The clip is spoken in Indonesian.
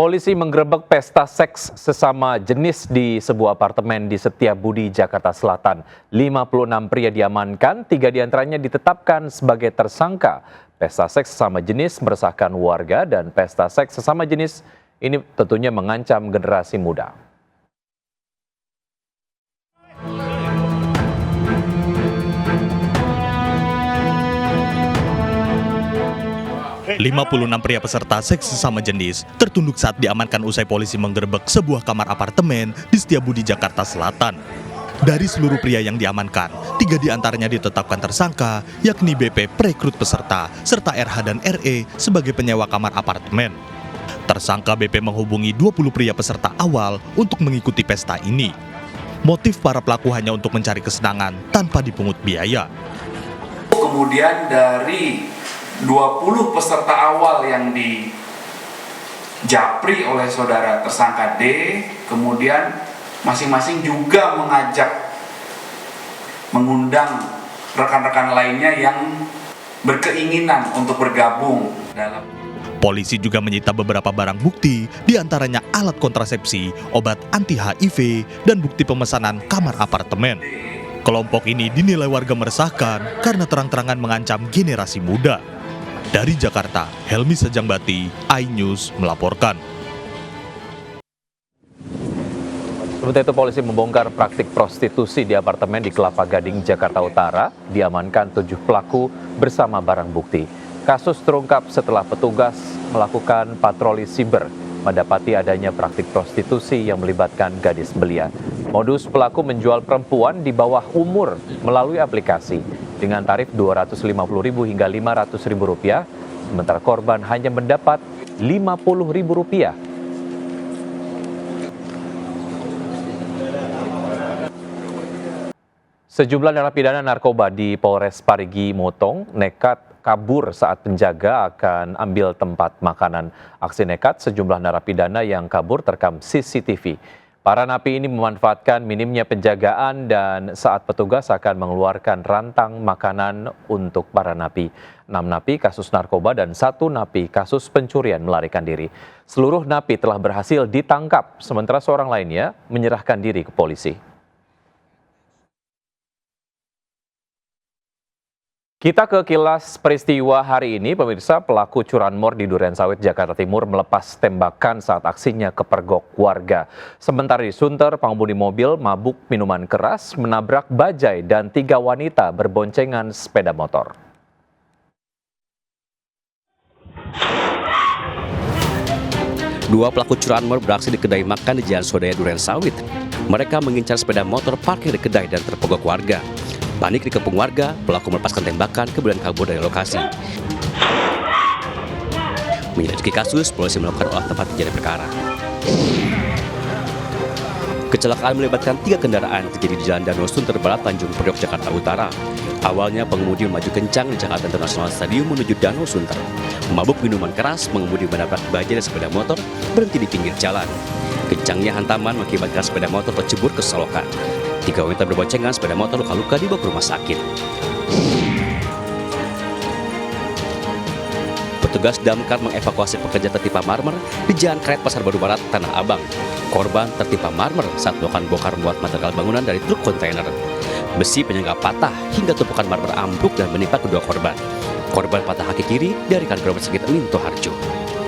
Polisi menggerebek pesta seks sesama jenis di sebuah apartemen di Setiabudi, Jakarta Selatan. 56 pria diamankan, 3 diantaranya ditetapkan sebagai tersangka. Pesta seks sesama jenis meresahkan warga dan pesta seks sesama jenis ini tentunya mengancam generasi muda. 56 pria peserta seks sesama jenis tertunduk saat diamankan usai polisi menggerebek sebuah kamar apartemen di Setiabudi, Jakarta Selatan. Dari seluruh pria yang diamankan, 3 diantaranya ditetapkan tersangka, yakni BP perekrut peserta, serta RH dan RE sebagai penyewa kamar apartemen. Tersangka BP menghubungi 20 pria peserta awal untuk mengikuti pesta ini. Motif para pelaku hanya untuk mencari kesenangan tanpa dipungut biaya. Kemudian dari 20 peserta awal yang dijapri oleh saudara tersangka D, kemudian masing-masing juga mengundang rekan-rekan lainnya yang berkeinginan untuk bergabung dalam. Polisi juga menyita beberapa barang bukti, diantaranya alat kontrasepsi, obat anti-HIV, dan bukti pemesanan kamar apartemen. Kelompok ini dinilai warga meresahkan karena terang-terangan mengancam generasi muda. Dari Jakarta, Helmi Sajangbati, iNews melaporkan. Sementara itu polisi membongkar praktik prostitusi di apartemen di Kelapa Gading, Jakarta Utara. Diamankan 7 pelaku bersama barang bukti. Kasus terungkap setelah petugas melakukan patroli siber mendapati adanya praktik prostitusi yang melibatkan gadis belia. Modus pelaku menjual perempuan di bawah umur melalui aplikasi dengan tarif Rp250.000 hingga Rp500.000, sementara korban hanya mendapat Rp50.000. Sejumlah narapidana narkoba di Polres Parigi Motong nekat kabur saat penjaga akan ambil tempat makanan. Aksi nekat sejumlah narapidana yang kabur terekam CCTV. Para napi ini memanfaatkan minimnya penjagaan dan saat petugas akan mengeluarkan rantang makanan untuk para napi. 6 napi kasus narkoba dan 1 napi kasus pencurian melarikan diri. Seluruh napi telah berhasil ditangkap, sementara seorang lainnya menyerahkan diri ke polisi. Kita ke kilas peristiwa hari ini, pemirsa. Pelaku curanmor di Durensawit, Jakarta Timur melepas tembakan saat aksinya kepergok warga. Sementara di Sunter, pengemudi mobil mabuk minuman keras menabrak bajai dan 3 wanita berboncengan sepeda motor. Dua pelaku curanmor beraksi di kedai makan di Jalan Swadaya Durensawit. Mereka mengincar sepeda motor parkir di kedai dan terpergok warga. Panik dikepung warga, pelaku melepaskan tembakan kemudian kabur dari lokasi. Menyelidiki kasus, polisi melakukan olah tempat kejadian perkara. Kecelakaan melibatkan 3 kendaraan terjadi di Jalan Danau Sunter Barat, Tanjung Priok, Jakarta Utara. Awalnya pengemudi melaju kencang di Jakarta International Stadium menuju Danau Sunter. Mabuk minuman keras, pengemudi menabrak bajai dan sepeda motor berhenti di pinggir jalan. Kencangnya hantaman mengakibatkan sepeda motor tercebur ke selokan. 3 wanita berboncengan sepeda motor luka-luka dibawa ke rumah sakit. Petugas damkar mengevakuasi pekerja tertimpa marmer di Jalan Karet Pasar Baru Barat, Tanah Abang. Korban tertimpa marmer saat melakukan bongkar muat material bangunan dari truk kontainer. Besi penyangga patah hingga tumpukan marmer ambruk dan menimpa kedua korban. Korban patah kaki kiri dari kantor rumah sakit Minto Harjo.